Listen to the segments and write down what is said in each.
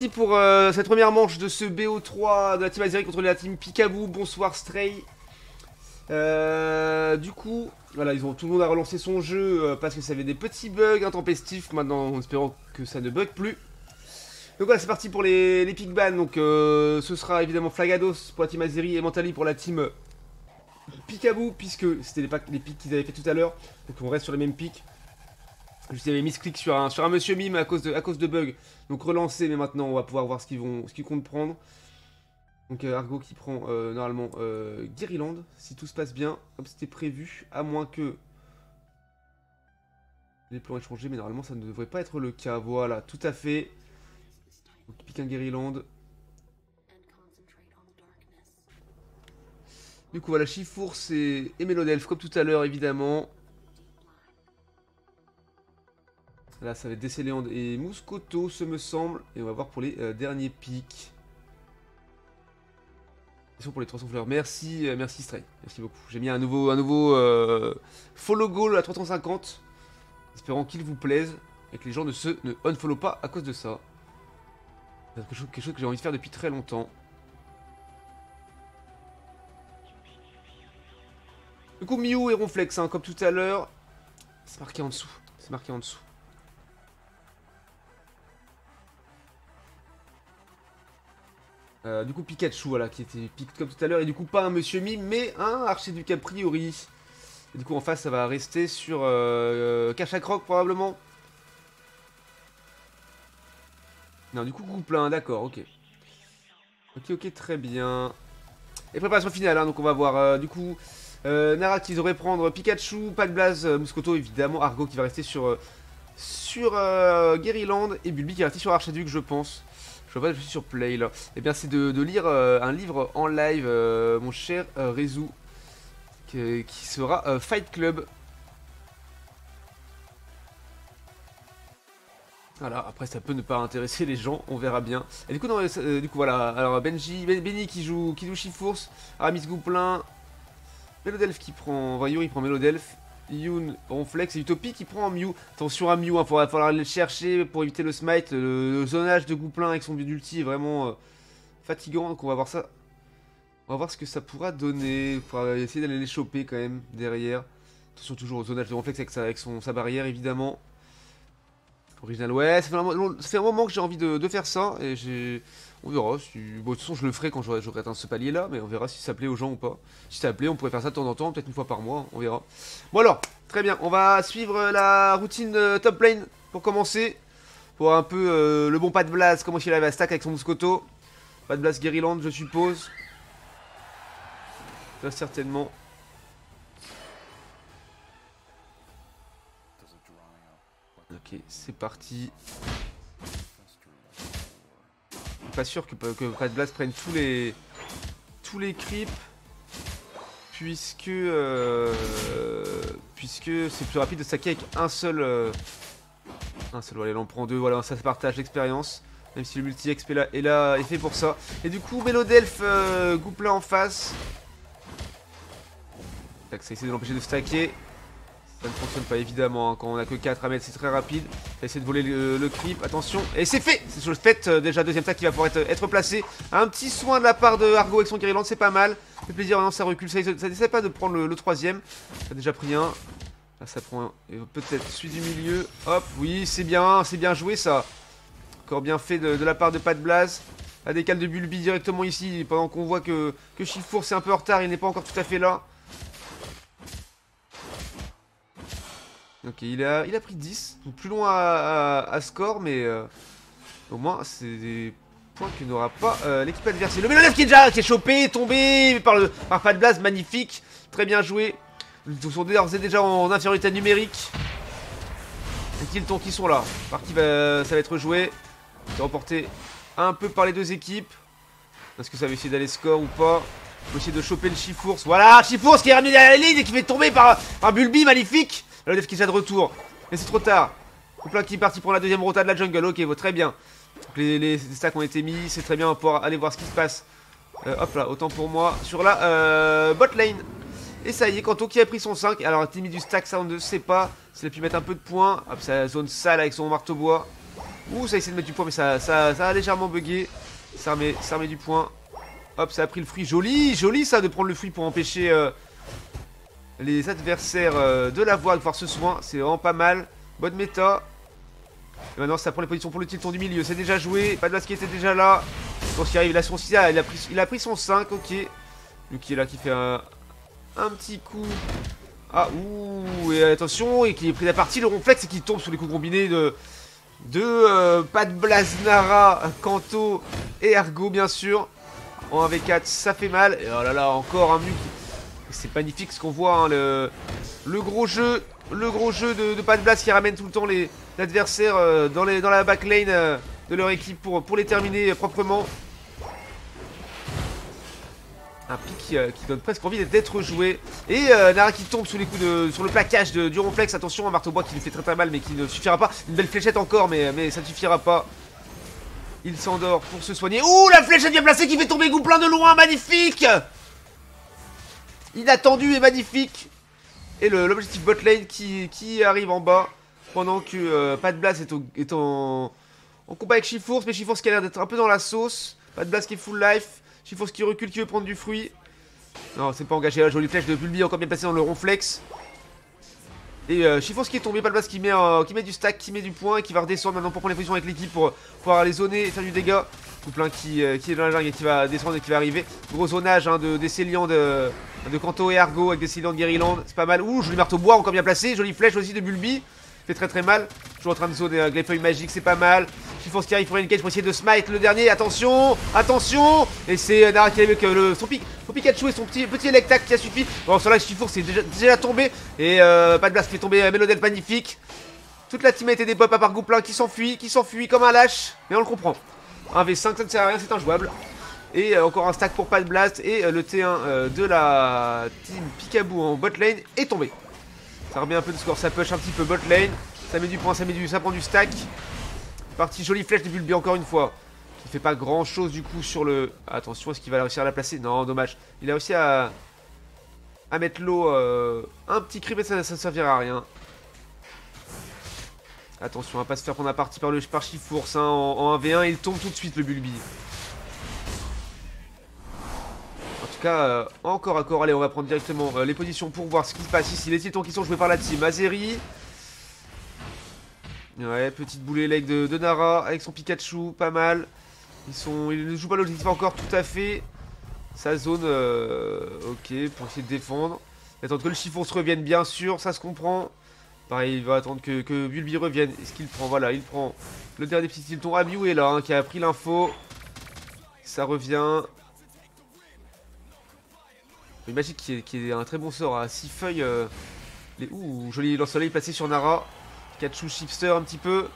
Pour cette première manche de ce BO3 de la team Azeri contre la team Pikaboo. Bonsoir Stray. Du coup, voilà, tout le monde a relancé son jeu parce que ça avait des petits bugs intempestifs. Maintenant, en espérant que ça ne bug plus. Donc voilà, c'est parti pour les pick ban. Donc ce sera évidemment Flagados pour la team Azeri et Mentali pour la team Pikaboo, puisque c'était les picks qu'ils avaient fait tout à l'heure. Donc on reste sur les mêmes picks. Juste il y avait misclick sur un monsieur mime à cause de bugs. Donc relancé, mais maintenant on va pouvoir voir ce qu'ils comptent prendre. Donc Argo qui prend normalement Guériland, si tout se passe bien, comme c'était prévu, à moins que les plans aient changé, mais normalement ça ne devrait pas être le cas. Voilà, tout à fait. Donc il pique un Guériland. Du coup voilà, Chifours et Mélodelf comme tout à l'heure évidemment. Là, ça va être Décéléand et Mouscoto, ce me semble. Et on va voir pour les derniers pics. Question pour les 300 fleurs. Merci, merci Stray. Merci beaucoup. J'ai mis un nouveau follow goal à 350. Espérant qu'il vous plaise. Et que les gens ne unfollow pas à cause de ça. C'est quelque chose que j'ai envie de faire depuis très longtemps. Du coup, Mew et Ronflex, hein, comme tout à l'heure. C'est marqué en dessous. C'est marqué en dessous. Du coup Pikachu voilà qui était piqué comme tout à l'heure et du coup pas un Monsieur Mime mais un Archiduc a priori. Et du coup en face ça va rester sur Cachacroc probablement. Non du coup Gouplin d'accord ok. Ok très bien. Et préparation finale hein, donc on va voir du coup Nara qui devrait prendre Pikachu, Pat Blaze, Muscoto évidemment, Argo qui va rester sur Guériland et Bulby qui va rester sur Archiduc je pense. Je vois pas, je suis sur Play là. Et bien c'est de lire un livre en live, mon cher Rezu, qui sera Fight Club. Voilà, après ça peut ne pas intéresser les gens, on verra bien. Et du coup, voilà, alors Benny qui joue Chifours, Aramis Gouplin, Mélodelf qui prend, enfin Yuri prend Mélodelf, Yoon Ronflex et Utopie qui prend Mew. Attention à Mew, il va falloir aller le chercher pour éviter le smite. Le zonage de Gouplin avec son ulti est vraiment fatigant, donc on va voir ça. On va voir ce que ça pourra donner. Il faudra essayer d'aller les choper quand même derrière. Attention toujours au zonage de Ronflex avec sa barrière évidemment. Original, ouais, ça fait un moment que j'ai envie de faire ça et on verra. Bon, de toute façon, je le ferai quand j'aurai atteint ce palier là, mais on verra si ça plaît aux gens ou pas. Si ça plaît, on pourrait faire ça de temps en temps, peut-être une fois par mois, on verra. Bon, alors, très bien, on va suivre la routine top lane pour commencer. Pour un peu le bon Pat Blaze, comment il arrive à stack avec son Mouscoto. Pat Blaze Guériland, je suppose. Très certainement. Ok, c'est parti. Je suis pas sûr que Pat Blaze prenne tous les creeps. Puisque c'est plus rapide de stacker avec un seul, voilà, il en prend deux, voilà, ça se partage l'expérience. Même si le multi-XP est fait pour ça. Et du coup, Mélodelf, Gouplin en face. Tac, ça essaie de l'empêcher de stacker. Ça ne fonctionne pas évidemment, hein. Quand on a que 4 à mettre c'est très rapide. Ça essaie de voler le creep, attention. Et c'est fait. C'est sur le fait, déjà deuxième stack qui va pouvoir être placé. Un petit soin de la part de Argo avec son Guériland, c'est pas mal. Ça fait plaisir, maintenant ça recule, ça n'essaie pas de prendre le troisième. Ça a déjà pris un. Là ça prend peut-être celui du milieu. Hop, oui c'est bien joué ça. Encore bien fait de la part de Pat Blaze. La décale de Bulby directement ici, pendant qu'on voit que Chifours c'est un peu en retard, il n'est pas encore tout à fait là. Ok, il a pris 10, donc plus loin à score, mais au moins c'est des points que n'aura pas l'équipe adverse. Le Mélodelf qui est chopé, tombé par Pat Blaze, magnifique, très bien joué. Ils sont déjà en infériorité numérique. Et qui sont là, par qui ça va être joué. C'est remporté un peu par les deux équipes. Est-ce que ça va essayer d'aller score ou pas? Il faut essayer de choper le Chifours. Voilà, Chifours qui est ramené derrière la ligne et qui fait tomber par Bulby, magnifique. Le def qui est déjà de retour. Mais c'est trop tard. Couplin qui est parti pour la deuxième rota de la jungle. Ok, très bien. Donc les stacks ont été mis. C'est très bien. On va pouvoir aller voir ce qui se passe. Hop là, autant pour moi. Sur la bot lane. Et ça y est, Kanto qui a pris son 5. Alors, la limite du stack, ça on ne sait pas. S'il a pu mettre un peu de points. Hop, c'est la zone sale avec son marteau-bois. Ouh, ça essaie de mettre du point, mais ça a légèrement bugué. Ça remet du point. Hop, ça a pris le fruit. Joli, joli ça de prendre le fruit pour empêcher les adversaires de l'avoir, de voir ce soin. C'est vraiment pas mal. Bonne méta. Et maintenant, ça prend les positions pour le tilton du milieu. C'est déjà joué. Pas de base qui était déjà là. Je pense qu'il arrive. Il a son 6. Il a pris son 5. Ok. Lui qui est là, qui fait un petit coup. Ah, ouh. Et attention. Et qui est pris la partie. Le ronflex et qui tombe sous les coups combinés de Pat Blaznara, Kanto et Argo, bien sûr. En 1v4, ça fait mal. Et oh là là, encore un mue. C'est magnifique ce qu'on voit. Hein, le gros jeu de Pat Blast qui ramène tout le temps l'adversaire dans la backlane de leur équipe pour les terminer proprement. Un pic qui donne presque envie d'être joué. Et Nara qui tombe sous les coups sur le plaquage du ronflex. Attention, un marteau bois qui lui fait très très mal, mais qui ne suffira pas. Une belle fléchette encore, mais ça ne suffira pas. Il s'endort pour se soigner. Ouh, la fléchette bien placée qui fait tomber Gouplin de loin. Magnifique! Inattendu et magnifique. Et l'objectif botlane qui arrive en bas. Pendant que Pat Blast est en combat avec Shiforce. Mais Shiforce qui a l'air d'être un peu dans la sauce. Pat Blast qui est full life. Shiforce qui recule, qui veut prendre du fruit. Non, c'est pas engagé. La jolie flèche de Bulbi encore bien placée dans le ronflex. Et Shiforce qui est tombé, Palmas qui met du stack, qui met du point et qui va redescendre maintenant pour prendre les positions avec l'équipe pour pouvoir les zoner et faire du dégât. Couplin qui est dans la jungle et qui va descendre et qui va arriver. Gros zonage hein, des Célians de Kanto et Argo avec des Célians de Guerryland. C'est pas mal. Ouh, joli marteau bois encore bien placé. Jolie flèche aussi de Bulbi. Fait très très mal. Toujours en train de zoner avec les feuilles magiques, c'est pas mal. Shiforce qui arrive pour une cage pour essayer de smite le dernier. Attention, attention. Et c'est Nara qui arrive avec son Pikachu et son petit Electac qui a suffi. Bon, sur là, Shiforce est déjà tombé. Et pas de blast qui fait tomber Melodel magnifique. Toute la team a été des pop à part Gouplin qui s'enfuit comme un lâche. Mais on le comprend. 1v5, ça ne sert à rien, c'est injouable. Et encore un stack pour Pat Blast. Et le T1 de la team Pikaboo en bot lane est tombé. Ça remet un peu de score, ça push un petit peu bot lane. Ça met du point, ça prend du stack. Partie jolie flèche de Bulbi encore une fois. Qui fait pas grand chose du coup sur le... Attention, est-ce qu'il va réussir à la placer? Non, dommage. Il a réussi à mettre l'eau un petit cri, mais ça ne servira à rien. Attention à pas se faire prendre la partie par Shiforce hein, en 1v1. Il tombe tout de suite le Bulbi. En tout cas, encore à corps. Allez, on va prendre directement les positions pour voir ce qui se passe ici. Les titans qui sont joués par la team Azeri. Ouais, petite boule leg de Nara avec son Pikachu, pas mal. Ils ne jouent pas l'objectif encore tout à fait. Sa zone, ok, pour essayer de défendre. Attendre que le Shiforce revienne, bien sûr, ça se comprend. Pareil, il va attendre que Bulbi revienne. Est-ce qu'il prend? Voilà, il prend le dernier petit tilton. Ah, Mew est là, hein, qui a pris l'info. Ça revient. Le magique qui est un très bon sort à 6 feuilles. Ouh, joli lance-soleil placé sur Nara. Pikachu shifter un petit peu.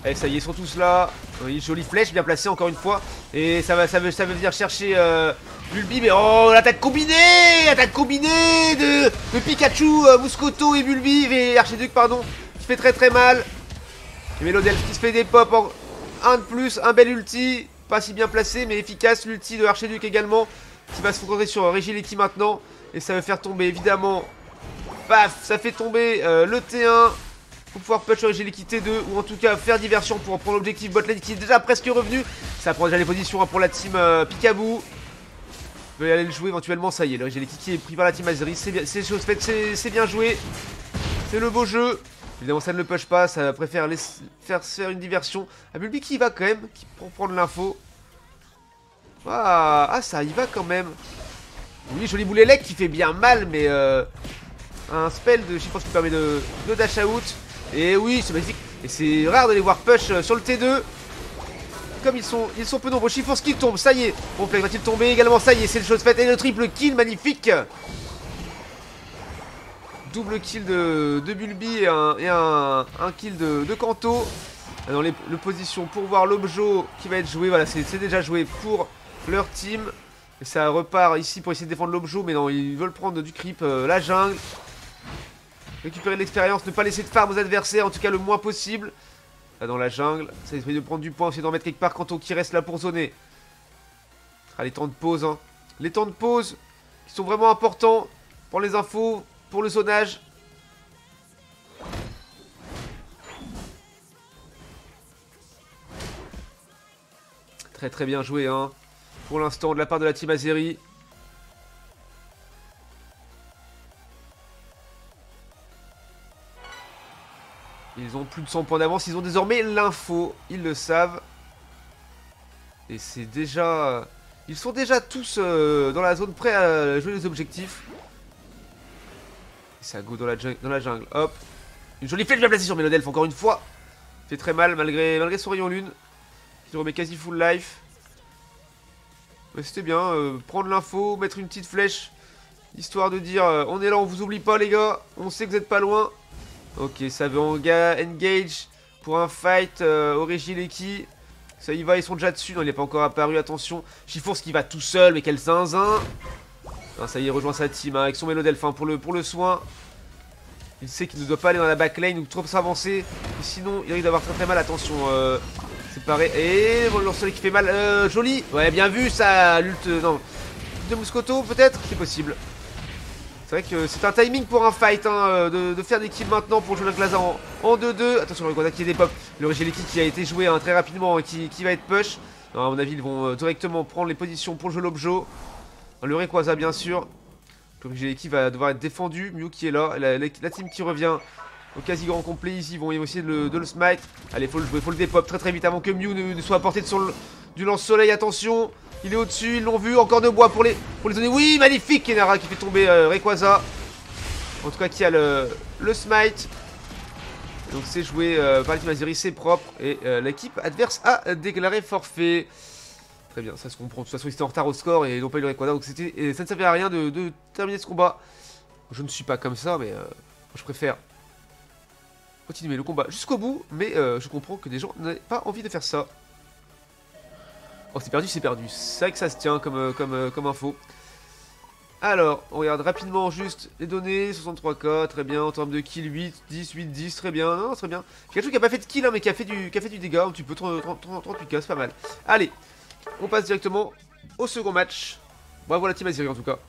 Et ça y est, ils sont tous là. Oui, jolie flèche bien placée encore une fois. Et ça veut venir chercher Bulbi. Mais oh, l'attaque combinée! L'attaque combinée de Pikachu, Muscoto et Bulbi. Et Archiduc, pardon. Qui fait très très mal. Et Melodelf qui se fait des pop en un de plus. Un bel ulti. Pas si bien placé, mais efficace. L'ulti de Archiduc également. Qui va se concentrer sur Regileki maintenant. Et ça va faire tomber évidemment. Paf! Ça fait tomber le T1. Pour pouvoir punch Regileki T2 ou en tout cas faire diversion pour prendre l'objectif botlane qui est déjà presque revenu. Ça prend déjà les positions hein, pour la team Pikaboo. Il va aller le jouer éventuellement, ça y est, le Regileki qui est pris par la team Azeri, c'est chose faite, c'est bien joué. C'est le beau jeu. Évidemment ça ne le push pas, ça préfère faire une diversion. À Bulbi qui y va quand même, pour prendre l'info. Ah, ça y va quand même. Oui, joli boulet leg qui fait bien mal, mais un spell de Shiforce qui permet de dash out. Et oui, c'est magnifique. Et c'est rare de les voir push sur le T2. Comme ils sont peu nombreux. Shiforce qui tombe, ça y est. Bon, Flex va-t-il tomber également? Ça y est, c'est une chose faite. Et le triple kill, magnifique. Double kill de Bulbi et un kill de Kanto. Dans les positions pour voir l'objet qui va être joué. Voilà, c'est déjà joué pour leur team. Et ça repart ici pour essayer de défendre l'objet. Mais non, ils veulent prendre du creep, la jungle. Récupérer de l'expérience, ne pas laisser de farm aux adversaires, en tout cas le moins possible. Là dans la jungle, ça essaie de prendre du point, essayer d'en mettre quelque part Kanto qui reste là pour zoner. Ah, les temps de pause, hein. Les temps de pause qui sont vraiment importants pour les infos, pour le zonage. très bien joué, hein. Pour l'instant, de la part de la team Azeri. Ils ont plus de 100 points d'avance. Ils ont désormais l'info. Ils le savent. Et c'est déjà... Ils sont déjà tous dans la zone prêts à jouer les objectifs. Et ça go dans la jungle. Hop. Une jolie flèche bien placée sur Mélodelph encore une fois. Fait très mal malgré son rayon lune. Qui le remet quasi full life. Mais c'était bien. Prendre l'info, mettre une petite flèche. Histoire de dire on est là, on vous oublie pas les gars. On sait que vous êtes pas loin. Ok, ça veut engage pour un fight Origileki. Ça y va, ils sont déjà dessus. Non, il n'est pas encore apparu, attention. Chifours qui va tout seul, mais quel zinzin. Non, ça y est, il rejoint sa team hein, avec son Mélodelph pour le soin. Il sait qu'il ne doit pas aller dans la backline ou trop s'avancer. Sinon, il risque d'avoir très mal. Attention, c'est pareil. Et bon, le soleil qui fait mal. Joli. Ouais, bien vu ça. L'ult. Non. De Muscoto, peut-être. C'est possible. C'est vrai que c'est un timing pour un fight hein, de faire des kills maintenant pour jouer la classe en 2-2. Attention, le Rayquaza qui est des pop. Le Regieleki qui a été joué hein, très rapidement et qui va être push. Non, à mon avis, ils vont directement prendre les positions pour jouer l'objo. Le Rayquaza, bien sûr. Le Regieleki va devoir être défendu. Mew qui est là. La team qui revient au quasi grand complet. Ils vont essayer de le smite. Allez, faut le jouer, faut le dépop très vite avant que Mew ne soit à portée du lance-soleil. Attention. Il est au-dessus, ils l'ont vu, encore de bois pour les donner. Oui, magnifique Kenara qui fait tomber Rayquaza. En tout cas qui a le smite. Donc c'est joué par l'équipe Azeri, c'est propre. Et l'équipe adverse a déclaré forfait. Très bien, ça se comprend. De toute façon, ils étaient en retard au score et ils n'ont pas eu le Rayquaza. Donc ça ne servait à rien de terminer ce combat. Je ne suis pas comme ça, mais je préfère continuer le combat jusqu'au bout. Mais je comprends que des gens n'aient pas envie de faire ça. Oh, c'est perdu, c'est perdu. C'est vrai que ça se tient comme info. Alors, on regarde rapidement juste les données. 63k, très bien. En termes de kill, 8, 10, 8, 10, très bien. Non, très bien. Pikachu qui a pas fait de kill, hein, mais qui a fait du dégât. Un petit peu, 38k, c'est pas mal. Allez, on passe directement au second match. Bravo la team Azeri en tout cas.